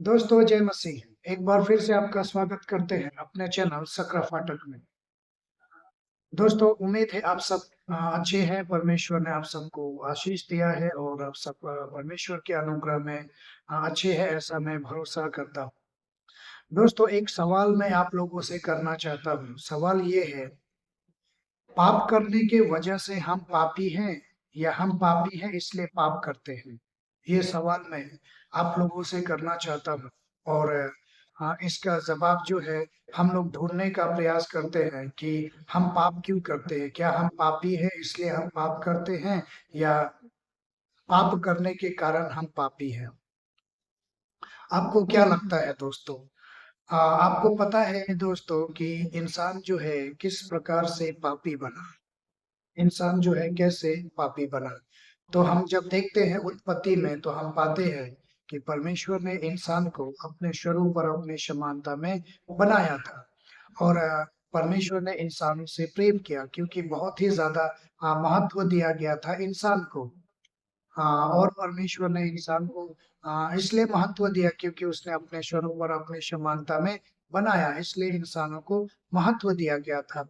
दोस्तों जय मसीह। एक बार फिर से आपका स्वागत करते हैं अपने चैनल सकरा फाटक में। दोस्तों उम्मीद है आप सब अच्छे हैं। परमेश्वर ने आप सबको आशीष दिया है और आप सब परमेश्वर के अनुग्रह में अच्छे हैं, ऐसा मैं भरोसा करता हूँ। दोस्तों एक सवाल मैं आप लोगों से करना चाहता हूँ। सवाल ये है, पाप करने के वजह से हम पापी हैं या हम पापी हैं इसलिए पाप करते हैं? ये सवाल मैं आप लोगों से करना चाहता हूँ। और इसका जवाब जो है हम लोग ढूंढने का प्रयास करते हैं कि हम पाप क्यों करते हैं। क्या हम पापी हैं इसलिए हम पाप करते हैं या पाप करने के कारण हम पापी हैं? आपको क्या लगता है दोस्तों? आपको पता है दोस्तों कि इंसान जो है किस प्रकार से पापी बना? इंसान जो है कैसे पापी बना? तो हम जब देखते हैं उत्पत्ति में तो हम पाते हैं कि परमेश्वर ने इंसान को अपने स्वरूप और अपने समानता में बनाया था। और परमेश्वर ने इंसानों से प्रेम किया क्योंकि बहुत ही ज्यादा महत्व दिया गया था इंसान को। हाँ, और परमेश्वर ने इंसान को इसलिए महत्व दिया क्योंकि उसने अपने स्वरूप और अपने समानता में बनाया, इसलिए इंसानों को महत्व दिया गया था।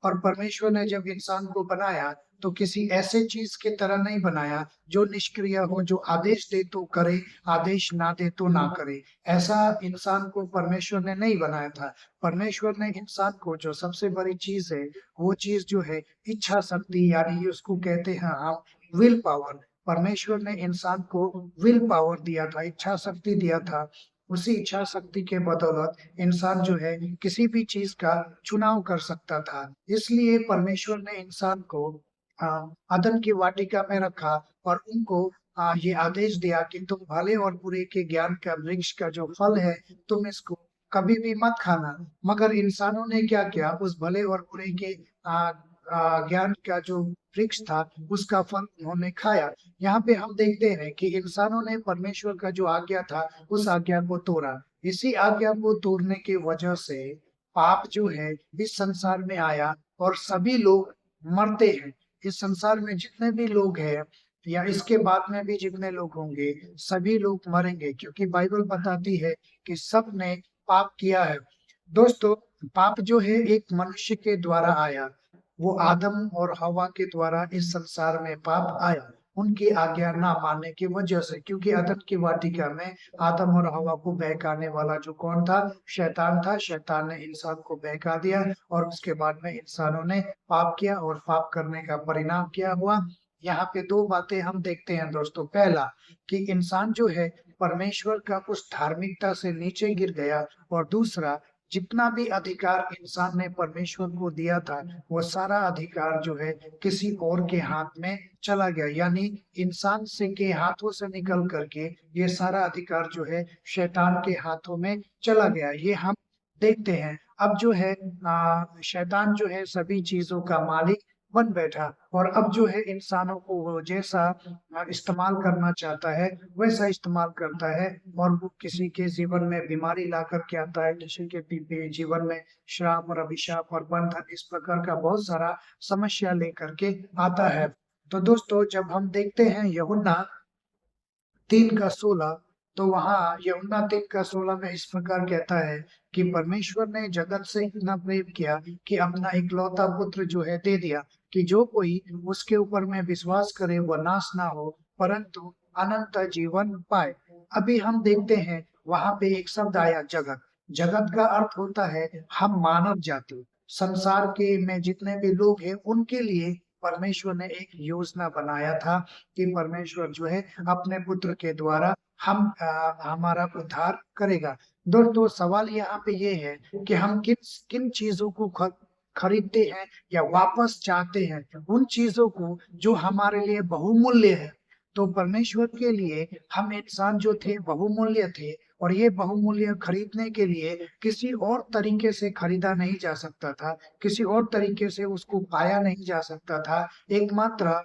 और परमेश्वर ने जब इंसान को बनाया तो किसी ऐसे चीज की तरह नहीं बनाया जो निष्क्रिय हो, जो आदेश दे तो करे, आदेश ना दे तो ना करे। ऐसा इंसान को परमेश्वर ने नहीं बनाया था। परमेश्वर ने इंसान को जो सबसे बड़ी चीज है, वो चीज जो है इच्छा शक्ति, यानी उसको कहते हैं हम विल पावर। परमेश्वर ने इंसान को विल पावर दिया था, इच्छा शक्ति दिया था। उसी इच्छा शक्ति के बदौलत इंसान जो है किसी भी चीज का चुनाव कर सकता था। इसलिए परमेश्वर ने इंसान को आ, अदन की वाटिका में रखा और उनको ये आदेश दिया कि तुम भले और बुरे के ज्ञान का वृक्ष का जो फल है तुम इसको कभी भी मत खाना। मगर इंसानों ने क्या किया, उस भले और बुरे के ज्ञान का जो वृक्ष था उसका फल उन्होंने खाया। यहाँ पे हम देखते हैं कि इंसानों ने परमेश्वर का जो आज्ञा था उस आज्ञा को तोड़ा। इसी आज्ञा को तोड़ने की वजह से पाप जो है इस संसार में आया और सभी लोग मरते हैं। इस संसार में जितने भी लोग हैं या इसके बाद में भी जितने लोग होंगे सभी लोग मरेंगे, क्योंकि बाइबल बताती है कि सब ने पाप किया है। दोस्तों पाप जो है एक मनुष्य के द्वारा आया, वो आदम और हवा के द्वारा इस संसार में पाप आया, उनकी आज्ञा ना मानने की वजह से। क्योंकि अदन की वाटिका में आदम और हवा को बहकाने वाला जो कौन था? शैतान था। शैतान ने इंसान को बहका दिया और उसके बाद में इंसानों ने पाप किया और पाप करने का परिणाम क्या हुआ? यहाँ पे दो बातें हम देखते हैं दोस्तों। पहला कि इंसान जो है परमेश्वर का उस धार्मिकता से नीचे गिर गया, और दूसरा जितना भी अधिकार इंसान ने परमेश्वर को दिया था वो सारा अधिकार जो है किसी और के हाथ में चला गया। यानी इंसान से के हाथों से निकल करके ये सारा अधिकार जो है शैतान के हाथों में चला गया। ये हम देखते हैं। अब जो है शैतान जो है सभी चीजों का मालिक बन बैठा, और अब जो है इंसानों को वो जैसा इस्तेमाल करना चाहता है वैसा इस्तेमाल करता है। और वो किसी के जीवन में बीमारी ला करके आता है, किसी के जीवन में श्राप और अभिशाप और बंधन, इस प्रकार का बहुत सारा समस्या लेकर के आता है। तो दोस्तों जब हम देखते हैं यूहन्ना 3:16, तो वहाँ यूहन्ना 3:16 में इस प्रकार कहता है कि परमेश्वर ने जगत से इतना प्रेम किया कि अपना इकलौता पुत्र जो है दे दिया, कि जो कोई उसके ऊपर में विश्वास करे वह नाश ना हो परंतु अनंत जीवन पाए। अभी हम देखते हैं वहां पे एक शब्द आया, जगत। जगत का अर्थ होता है हम मानव जाति। संसार के में जितने भी लोग हैं उनके लिए परमेश्वर ने एक योजना बनाया था कि परमेश्वर जो है अपने पुत्र के द्वारा हमारा उद्धार करेगा। दोस्तों सवाल यहाँ पे ये है कि हम किन किन चीजों को खरीदते हैं या वापस चाहते हैं? उन चीजों को जो हमारे लिए बहुमूल्य है। तो परमेश्वर के लिए हम इंसान जो थे बहुमूल्य थे, और ये बहुमूल्य खरीदने के लिए किसी और तरीके से खरीदा नहीं जा सकता था, किसी और तरीके से उसको पाया नहीं जा सकता था, एकमात्र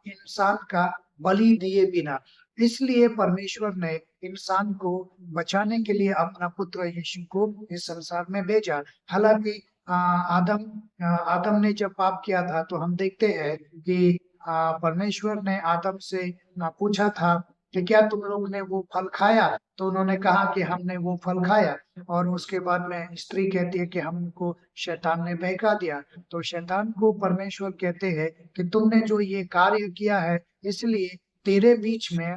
इंसान का बलि दिए बिना। इसलिए परमेश्वर ने इंसान को बचाने के लिए अपना पुत्र यीशु को इस संसार में भेजा। हालांकि आदम ने जब पाप किया था तो हम देखते हैं कि परमेश्वर ने आदम से पूछा था कि क्या तुम लोग ने वो फल खाया? तो उन्होंने कहा कि हमने वो फल खाया। और उसके बाद में स्त्री कहती है कि हमको शैतान ने बहका दिया। तो शैतान को परमेश्वर कहते हैं कि तुमने जो ये कार्य किया है, इसलिए तेरे बीच में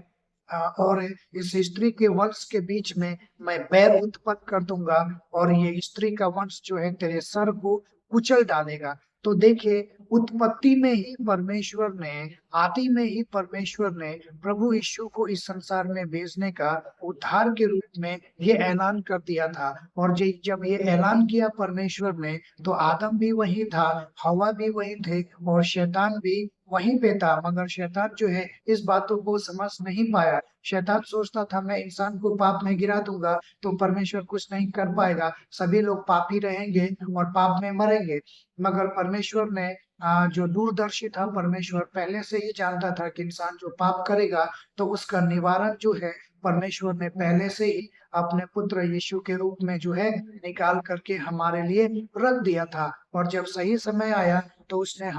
और इस स्त्री के वंश के बीच में मैं बैर उत्पन्न कर दूंगा, और ये स्त्री का वंश जो है तेरे सर को कुचल डालेगा। तो देखिए, उत्पत्ति में ही परमेश्वर ने, आदि में ही परमेश्वर ने प्रभु यीशु को इस संसार में भेजने का, उद्धार के रूप में ये ऐलान कर दिया था। और जब ये ऐलान किया परमेश्वर ने, तो आदम भी वही था, हवा भी वही थे, और शैतान भी वहीं पे था। मगर शैतान जो है इस बातों को समझ नहीं पाया। शैतान सोचता था मैं इंसान को पाप में गिरा दूंगा तो परमेश्वर कुछ नहीं कर पाएगा, सभी लोग पापी रहेंगे और पाप में मरेंगे। मगर परमेश्वर ने, जो दूरदर्शी था, परमेश्वर पहले से ही जानता था कि इंसान जो पाप करेगा तो उसका निवारण जो है परमेश्वर ने पहले से ही अपने पुत्र यीशु के रूप में जो है निकाल करके हमारे लिए रख दिया था। और जब सही समय आया तो उसने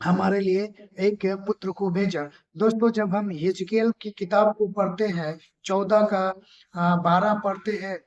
हमारे लिए एक पुत्र को भेजा। दोस्तों, जब हम हिजकिय्याह की किताब को पढ़ते हैं, 14 का 12 पढ़ते हैं,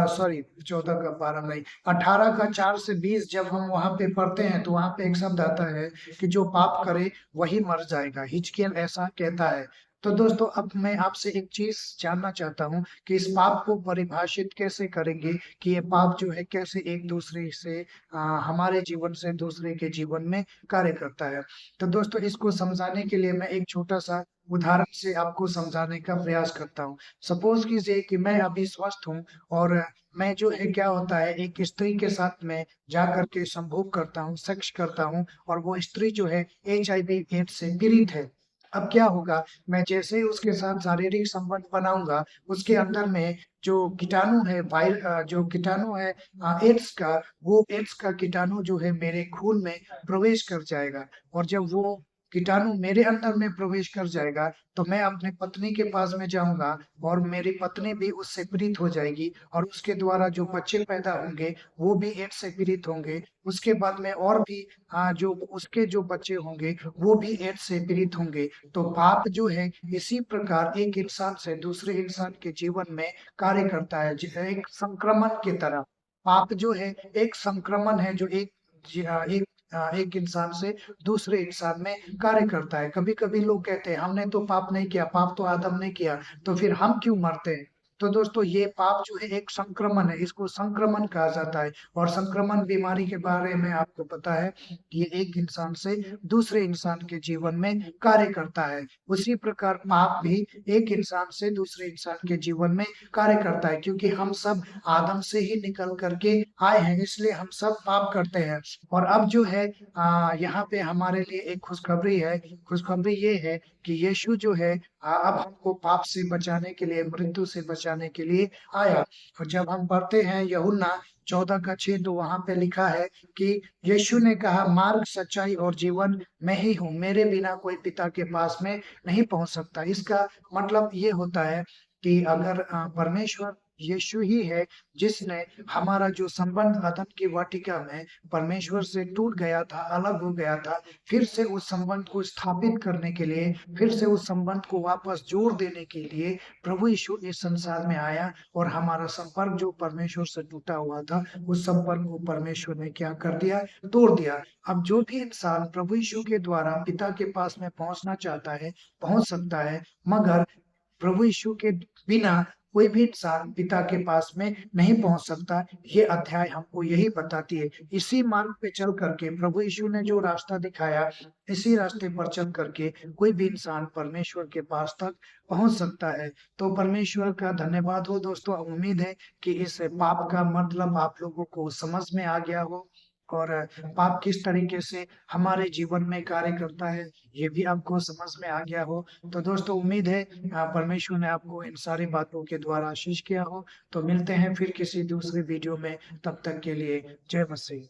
सॉरी 14 का 12 नहीं, 18 का 4 से 20 जब हम वहां पे पढ़ते हैं तो वहां पे एक शब्द आता है कि जो पाप करे वही मर जाएगा। हिजकिय्याह ऐसा कहता है। तो दोस्तों, अब मैं आपसे एक चीज जानना चाहता हूँ कि इस पाप को परिभाषित कैसे करेंगे, कि ये पाप जो है कैसे एक दूसरे से, हमारे जीवन से दूसरे के जीवन में कार्य करता है। तो दोस्तों, इसको समझाने के लिए मैं एक छोटा सा उदाहरण से आपको समझाने का प्रयास करता हूँ। सपोज कीजिए कि मैं अभी स्वस्थ हूँ, और मैं जो है, क्या होता है, एक स्त्री के साथ में जा करके संभोग करता हूँ, सेक्स करता हूँ, और वो स्त्री जो है HIV एड्स से पीड़ित है। अब क्या होगा, मैं जैसे ही उसके साथ शारीरिक संबंध बनाऊंगा, उसके अंदर में जो कीटाणु है, जो कीटाणु है एड्स का, वो एड्स का कीटाणु जो है मेरे खून में प्रवेश कर जाएगा। और जब वो कीटाणु मेरे अंदर में प्रवेश कर जाएगा, तो मैं अपनी पत्नी के पास में जाऊंगा, और मेरी पत्नी भी उससे पीड़ित हो जाएगी, और उसके द्वारा जो बच्चे पैदा होंगे वो भी एड्स से पीड़ित होंगे। उसके बाद में और भी, जो उसके जो बच्चे होंगे वो भी एड्स से पीड़ित होंगे। तो पाप जो है इसी प्रकार एक इंसान से दूसरे इंसान के जीवन में कार्य करता है, एक संक्रमण की तरह। पाप जो है एक संक्रमण है, जो एक इंसान से दूसरे इंसान में कार्य करता है। कभी कभी लोग कहते हैं हमने तो पाप नहीं किया, पाप तो आदम ने किया, तो फिर हम क्यों मरते हैं? तो दोस्तों, ये पाप जो है एक संक्रमण है, इसको संक्रमण कहा जाता है। और संक्रमण बीमारी के बारे में आपको पता है कि ये एक इंसान से दूसरे इंसान के जीवन में कार्य करता है। उसी प्रकार पाप भी एक इंसान से दूसरे इंसान के जीवन में कार्य करता है, क्योंकि हम सब आदम से ही निकल करके आए हैं, इसलिए हम सब पाप करते हैं। और अब जो है, यहाँ पे हमारे लिए एक खुशखबरी है। खुशखबरी ये है कि यीशु जो है, अब हमको पाप से बचाने के लिए, मृत्यु से बचाने के लिए आया। और जब हम पढ़ते हैं यूहन्ना 14 का 6, तो वहां पे लिखा है कि यीशु ने कहा, मार्ग, सच्चाई और जीवन मैं ही हूँ, मेरे बिना कोई पिता के पास में नहीं पहुंच सकता। इसका मतलब ये होता है कि अगर परमेश्वर यीशु ही है जिसने हमारा जो संबंध अदन की वाटिका में परमेश्वर से टूट गया था, अलग हो गया था, फिर से उस संबंध को स्थापित करने के लिए, फिर से उस संबंध को वापस जोड़ देने के लिए प्रभु यीशु इस संसार में आया। और हमारा संपर्क जो परमेश्वर से टूटा हुआ था, उस संपर्क को परमेश्वर ने क्या कर दिया, तोड़ दिया। अब जो भी इंसान प्रभु यीशु के द्वारा पिता के पास में पहुंचना चाहता है, पहुंच सकता है। मगर प्रभु यीशु के बिना कोई भी इंसान पिता के पास में नहीं पहुंच सकता। ये अध्याय हमको यही बताती है। इसी मार्ग पे चल करके, प्रभु यीशु ने जो रास्ता दिखाया, इसी रास्ते पर चल करके कोई भी इंसान परमेश्वर के पास तक पहुंच सकता है। तो परमेश्वर का धन्यवाद हो दोस्तों। उम्मीद है कि इस पाप का मतलब आप लोगों को समझ में आ गया हो, और पाप किस तरीके से हमारे जीवन में कार्य करता है ये भी आपको समझ में आ गया हो। तो दोस्तों, उम्मीद है परमेश्वर ने आपको इन सारी बातों के द्वारा आशीष किया हो। तो मिलते हैं फिर किसी दूसरे वीडियो में, तब तक के लिए जय मसीह।